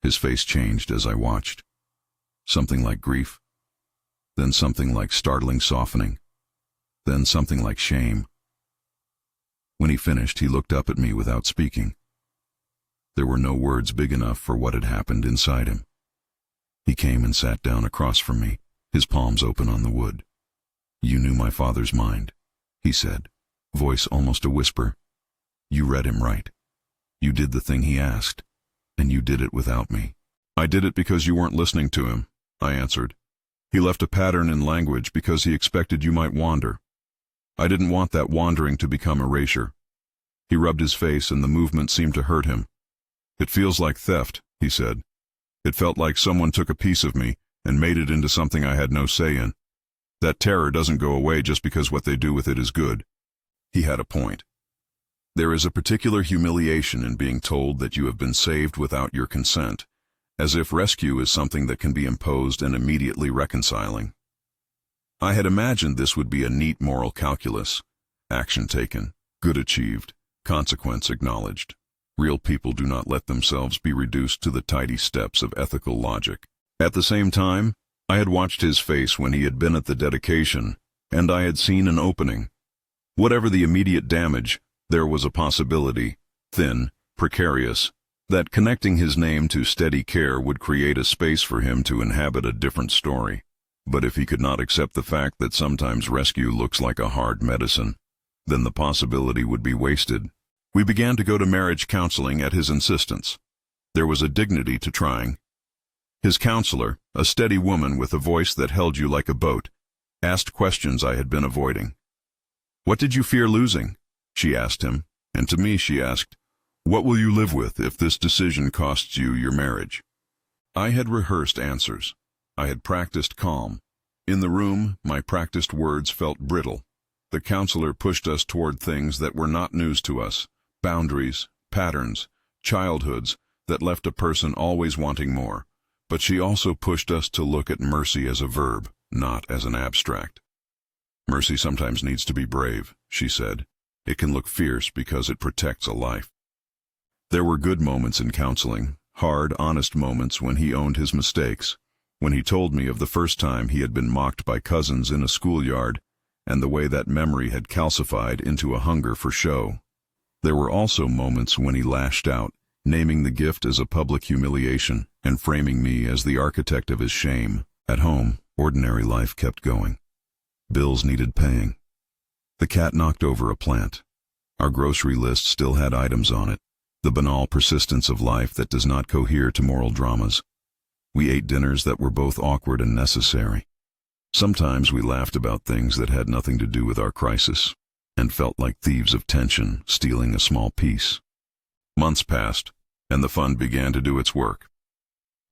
His face changed as I watched. Something like grief, then something like startling softening, then something like shame. When he finished, he looked up at me without speaking. There were no words big enough for what had happened inside him. He came and sat down across from me, his palms open on the wood. "You knew my father's mind," he said, voice almost a whisper. "You read him right. You did the thing he asked, and you did it without me." "I did it because you weren't listening to him," I answered. "He left a pattern in language because he expected you might wander. I didn't want that wandering to become erasure." He rubbed his face and the movement seemed to hurt him. "It feels like theft," he said. "It felt like someone took a piece of me and made it into something I had no say in. That terror doesn't go away just because what they do with it is good." He had a point. There is a particular humiliation in being told that you have been saved without your consent, as if rescue is something that can be imposed and immediately reconciling. I had imagined this would be a neat moral calculus. Action taken, good achieved, consequence acknowledged. Real people do not let themselves be reduced to the tidy steps of ethical logic. At the same time, I had watched his face when he had been at the dedication, and I had seen an opening. Whatever the immediate damage, there was a possibility, thin, precarious, that connecting his name to steady care would create a space for him to inhabit a different story. But if he could not accept the fact that sometimes rescue looks like a hard medicine, then the possibility would be wasted. We began to go to marriage counseling at his insistence. There was a dignity to trying. His counselor, a steady woman with a voice that held you like a boat, asked questions I had been avoiding. "What did you fear losing?" she asked him, and to me she asked, "What will you live with if this decision costs you your marriage?" I had rehearsed answers. I had practiced calm. In the room, my practiced words felt brittle. The counselor pushed us toward things that were not news to us, boundaries, patterns, childhoods that left a person always wanting more. But she also pushed us to look at mercy as a verb, not as an abstract. "Mercy sometimes needs to be brave," she said. "It can look fierce because it protects a life." There were good moments in counseling, hard, honest moments when he owned his mistakes, when he told me of the first time he had been mocked by cousins in a schoolyard, and the way that memory had calcified into a hunger for show. There were also moments when he lashed out, naming the gift as a public humiliation, and framing me as the architect of his shame. At home, ordinary life kept going. Bills needed paying. The cat knocked over a plant. Our grocery list still had items on it, the banal persistence of life that does not cohere to moral dramas. We ate dinners that were both awkward and necessary. Sometimes we laughed about things that had nothing to do with our crisis, and felt like thieves of tension stealing a small piece. Months passed, and the fund began to do its work.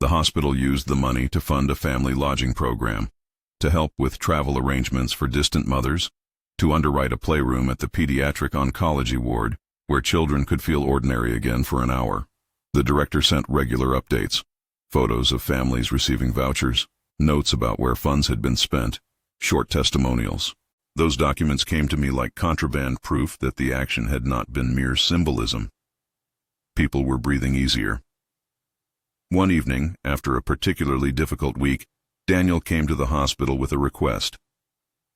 The hospital used the money to fund a family lodging program, to help with travel arrangements for distant mothers, to underwrite a playroom at the pediatric oncology ward where children could feel ordinary again for an hour. The director sent regular updates, photos of families receiving vouchers, notes about where funds had been spent, short testimonials. Those documents came to me like contraband proof that the action had not been mere symbolism. People were breathing easier. One evening, after a particularly difficult week, Daniel came to the hospital with a request.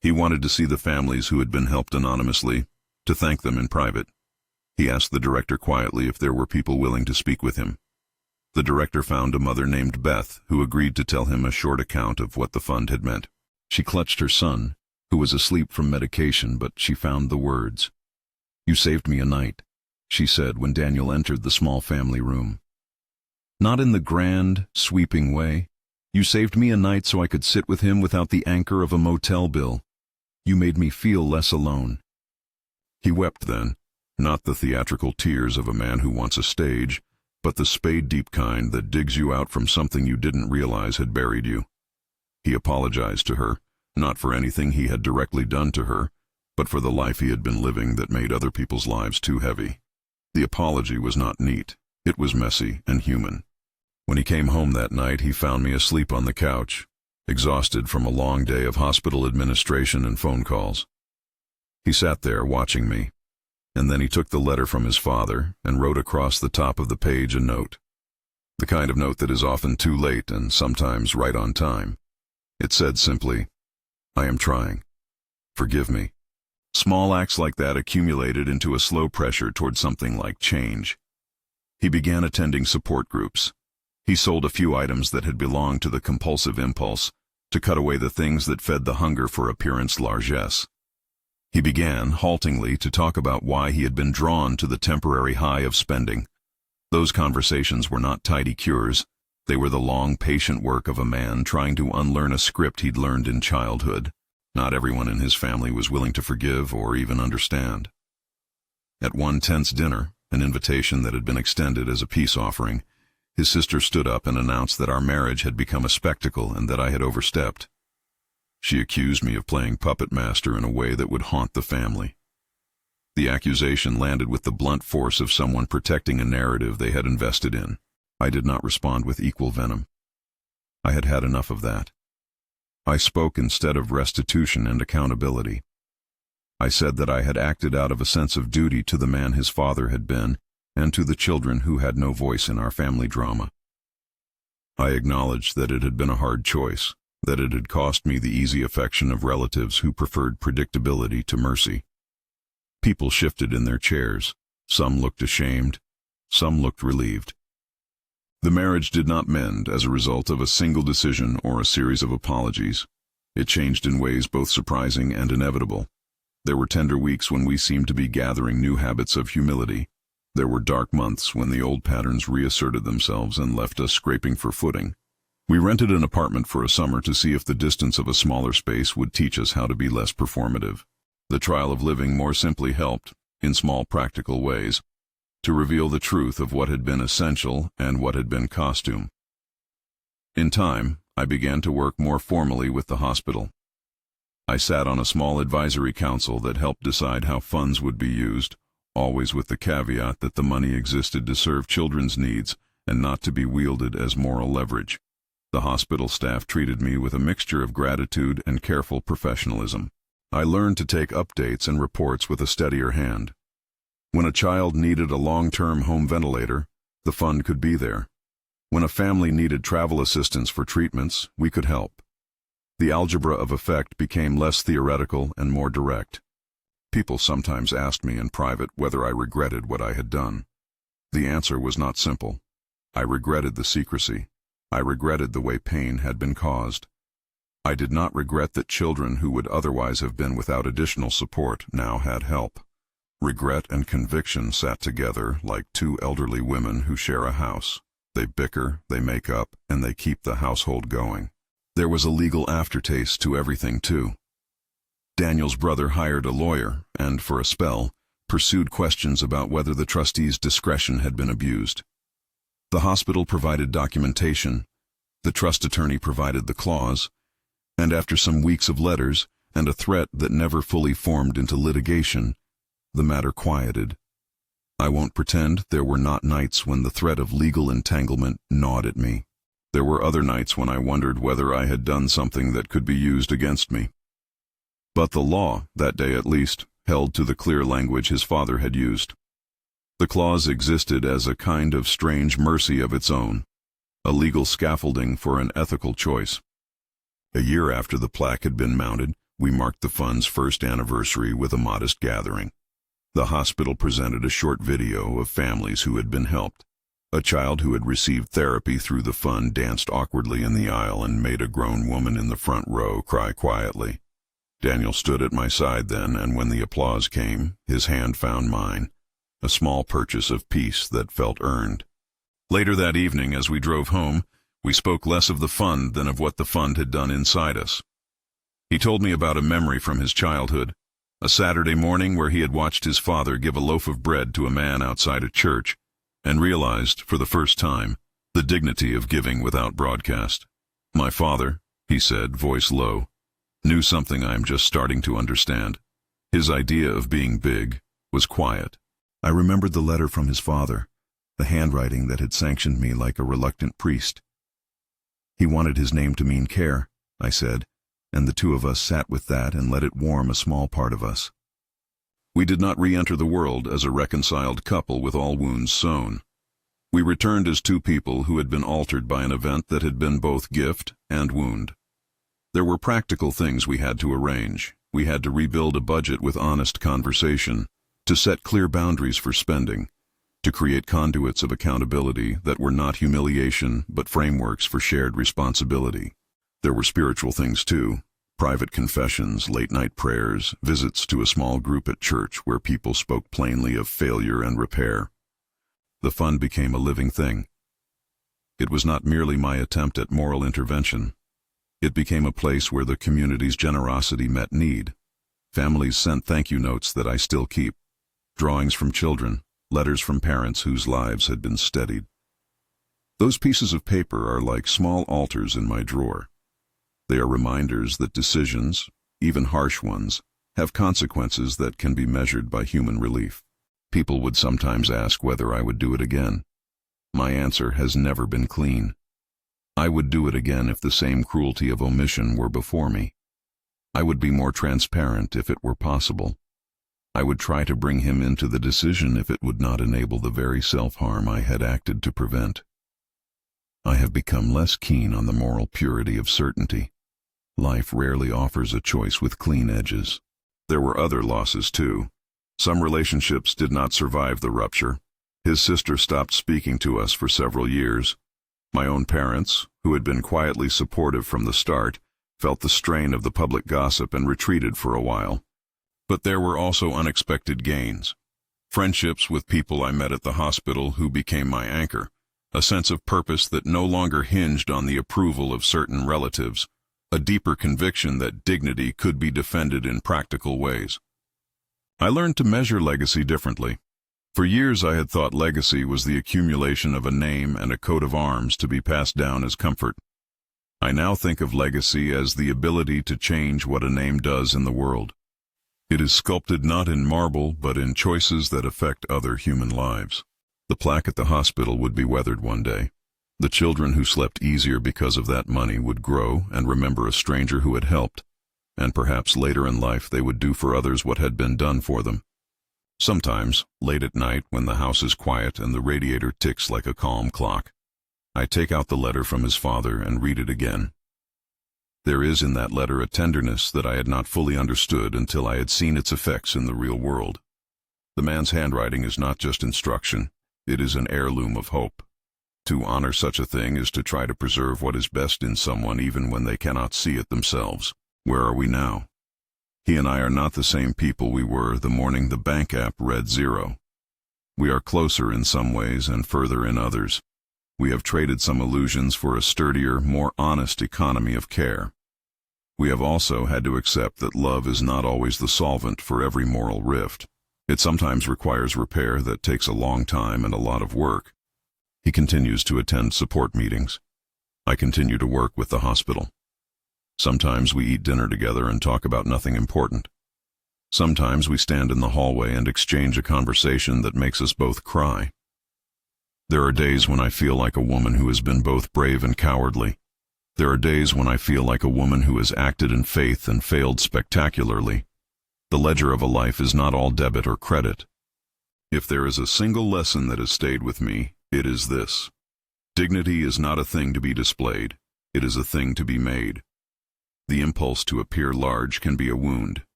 He wanted to see the families who had been helped anonymously, to thank them in private. He asked the director quietly if there were people willing to speak with him. The director found a mother named Beth who agreed to tell him a short account of what the fund had meant. She clutched her son, who was asleep from medication, but she found the words. "You saved me a night," she said when Daniel entered the small family room. "Not in the grand, sweeping way. You saved me a night so I could sit with him without the anchor of a motel bill. You made me feel less alone." He wept then, not the theatrical tears of a man who wants a stage, but the spade-deep kind that digs you out from something you didn't realize had buried you. He apologized to her, not for anything he had directly done to her, but for the life he had been living that made other people's lives too heavy. The apology was not neat. It was messy and human. When he came home that night, he found me asleep on the couch, exhausted from a long day of hospital administration and phone calls. He sat there watching me, and then he took the letter from his father and wrote across the top of the page a note. The kind of note that is often too late and sometimes right on time. It said simply, "I am trying. Forgive me." Small acts like that accumulated into a slow pressure toward something like change. He began attending support groups. He sold a few items that had belonged to the compulsive impulse to cut away the things that fed the hunger for appearance largesse. He began, haltingly, to talk about why he had been drawn to the temporary high of spending. Those conversations were not tidy cures. They were the long, patient work of a man trying to unlearn a script he'd learned in childhood. Not everyone in his family was willing to forgive or even understand. At one tense dinner, an invitation that had been extended as a peace offering, his sister stood up and announced that our marriage had become a spectacle and that I had overstepped. She accused me of playing puppet master in a way that would haunt the family. The accusation landed with the blunt force of someone protecting a narrative they had invested in. I did not respond with equal venom. I had had enough of that. I spoke instead of restitution and accountability. I said that I had acted out of a sense of duty to the man his father had been and to the children who had no voice in our family drama. I acknowledged that it had been a hard choice, that it had cost me the easy affection of relatives who preferred predictability to mercy. People shifted in their chairs. Some looked ashamed. Some looked relieved. The marriage did not mend as a result of a single decision or a series of apologies. It changed in ways both surprising and inevitable. There were tender weeks when we seemed to be gathering new habits of humility. There were dark months when the old patterns reasserted themselves and left us scraping for footing. We rented an apartment for a summer to see if the distance of a smaller space would teach us how to be less performative. The trial of living more simply helped, in small practical ways, to reveal the truth of what had been essential and what had been costume. In time, I began to work more formally with the hospital. I sat on a small advisory council that helped decide how funds would be used, always with the caveat that the money existed to serve children's needs and not to be wielded as moral leverage. The hospital staff treated me with a mixture of gratitude and careful professionalism. I learned to take updates and reports with a steadier hand. When a child needed a long-term home ventilator, the fund could be there. When a family needed travel assistance for treatments, we could help. The algebra of effect became less theoretical and more direct. People sometimes asked me in private whether I regretted what I had done. The answer was not simple. I regretted the secrecy. I regretted the way pain had been caused. I did not regret that children who would otherwise have been without additional support now had help. Regret and conviction sat together like two elderly women who share a house. They bicker, they make up, and they keep the household going. There was a legal aftertaste to everything, too. Daniel's brother hired a lawyer, and for a spell, pursued questions about whether the trustee's discretion had been abused. The hospital provided documentation, the trust attorney provided the clause, and after some weeks of letters and a threat that never fully formed into litigation, the matter quieted. I won't pretend there were not nights when the threat of legal entanglement gnawed at me. There were other nights when I wondered whether I had done something that could be used against me. But the law, that day at least, held to the clear language his father had used. The clause existed as a kind of strange mercy of its own, a legal scaffolding for an ethical choice. A year after the plaque had been mounted, we marked the fund's first anniversary with a modest gathering. The hospital presented a short video of families who had been helped. A child who had received therapy through the fund danced awkwardly in the aisle and made a grown woman in the front row cry quietly. Daniel stood at my side then, and when the applause came, his hand found mine, a small purchase of peace that felt earned. Later that evening, as we drove home, we spoke less of the fund than of what the fund had done inside us. He told me about a memory from his childhood, a Saturday morning where he had watched his father give a loaf of bread to a man outside a church, and realized, for the first time, the dignity of giving without broadcast. My father, he said, voice low, knew something I am just starting to understand. His idea of being big was quiet. I remembered the letter from his father, the handwriting that had sanctioned me like a reluctant priest. He wanted his name to mean care, I said, and the two of us sat with that and let it warm a small part of us. We did not re-enter the world as a reconciled couple with all wounds sewn. We returned as two people who had been altered by an event that had been both gift and wound. There were practical things we had to arrange. We had to rebuild a budget with honest conversation, to set clear boundaries for spending, to create conduits of accountability that were not humiliation but frameworks for shared responsibility. There were spiritual things too, private confessions, late-night prayers, visits to a small group at church where people spoke plainly of failure and repair. The fund became a living thing. It was not merely my attempt at moral intervention. It became a place where the community's generosity met need. Families sent thank-you notes that I still keep, drawings from children, letters from parents whose lives had been steadied. Those pieces of paper are like small altars in my drawer. They are reminders that decisions, even harsh ones, have consequences that can be measured by human relief. People would sometimes ask whether I would do it again. My answer has never been clean. I would do it again if the same cruelty of omission were before me. I would be more transparent if it were possible. I would try to bring him into the decision if it would not enable the very self-harm I had acted to prevent. I have become less keen on the moral purity of certainty. Life rarely offers a choice with clean edges. There were other losses too. Some relationships did not survive the rupture. His sister stopped speaking to us for several years. My own parents, who had been quietly supportive from the start, felt the strain of the public gossip and retreated for a while. But there were also unexpected gains. Friendships with people I met at the hospital who became my anchor, a sense of purpose that no longer hinged on the approval of certain relatives, a deeper conviction that dignity could be defended in practical ways. I learned to measure legacy differently. For years I had thought legacy was the accumulation of a name and a coat of arms to be passed down as comfort. I now think of legacy as the ability to change what a name does in the world. It is sculpted not in marble but in choices that affect other human lives. The plaque at the hospital would be weathered one day. The children who slept easier because of that money would grow and remember a stranger who had helped, and perhaps later in life they would do for others what had been done for them. Sometimes, late at night when the house is quiet and the radiator ticks like a calm clock, I take out the letter from his father and read it again. There is in that letter a tenderness that I had not fully understood until I had seen its effects in the real world. The man's handwriting is not just instruction, it is an heirloom of hope. To honor such a thing is to try to preserve what is best in someone even when they cannot see it themselves. Where are we now? He and I are not the same people we were the morning the bank app read 0. We are closer in some ways and further in others. We have traded some illusions for a sturdier, more honest economy of care. We have also had to accept that love is not always the solvent for every moral rift. It sometimes requires repair that takes a long time and a lot of work. He continues to attend support meetings. I continue to work with the hospital. Sometimes we eat dinner together and talk about nothing important. Sometimes we stand in the hallway and exchange a conversation that makes us both cry. There are days when I feel like a woman who has been both brave and cowardly. There are days when I feel like a woman who has acted in faith and failed spectacularly. The ledger of a life is not all debit or credit. If there is a single lesson that has stayed with me, it is this. Dignity is not a thing to be displayed. It is a thing to be made. The impulse to appear large can be a wound.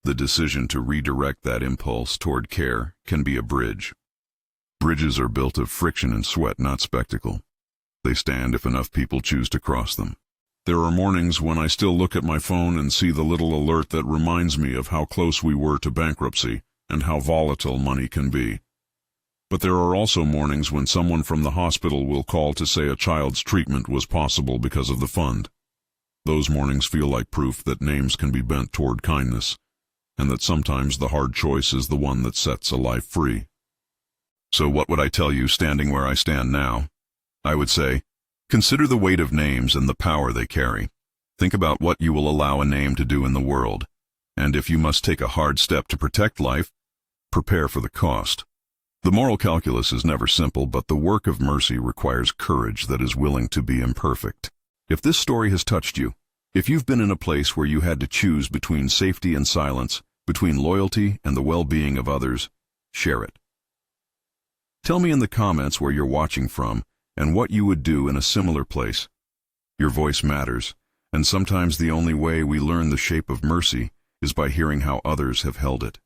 The decision to redirect that impulse toward care can be a bridge. Bridges are built of friction and sweat, not spectacle. They stand if enough people choose to cross them. There are mornings when I still look at my phone and see the little alert that reminds me of how close we were to bankruptcy and how volatile money can be. But there are also mornings when someone from the hospital will call to say a child's treatment was possible because of the fund. Those mornings feel like proof that names can be bent toward kindness, and that sometimes the hard choice is the one that sets a life free. So what would I tell you standing where I stand now? I would say, consider the weight of names and the power they carry. Think about what you will allow a name to do in the world. And if you must take a hard step to protect life, prepare for the cost. The moral calculus is never simple, but the work of mercy requires courage that is willing to be imperfect. If this story has touched you, if you've been in a place where you had to choose between safety and silence, between loyalty and the well-being of others, share it. Tell me in the comments where you're watching from and what you would do in a similar place. Your voice matters, and sometimes the only way we learn the shape of mercy is by hearing how others have held it.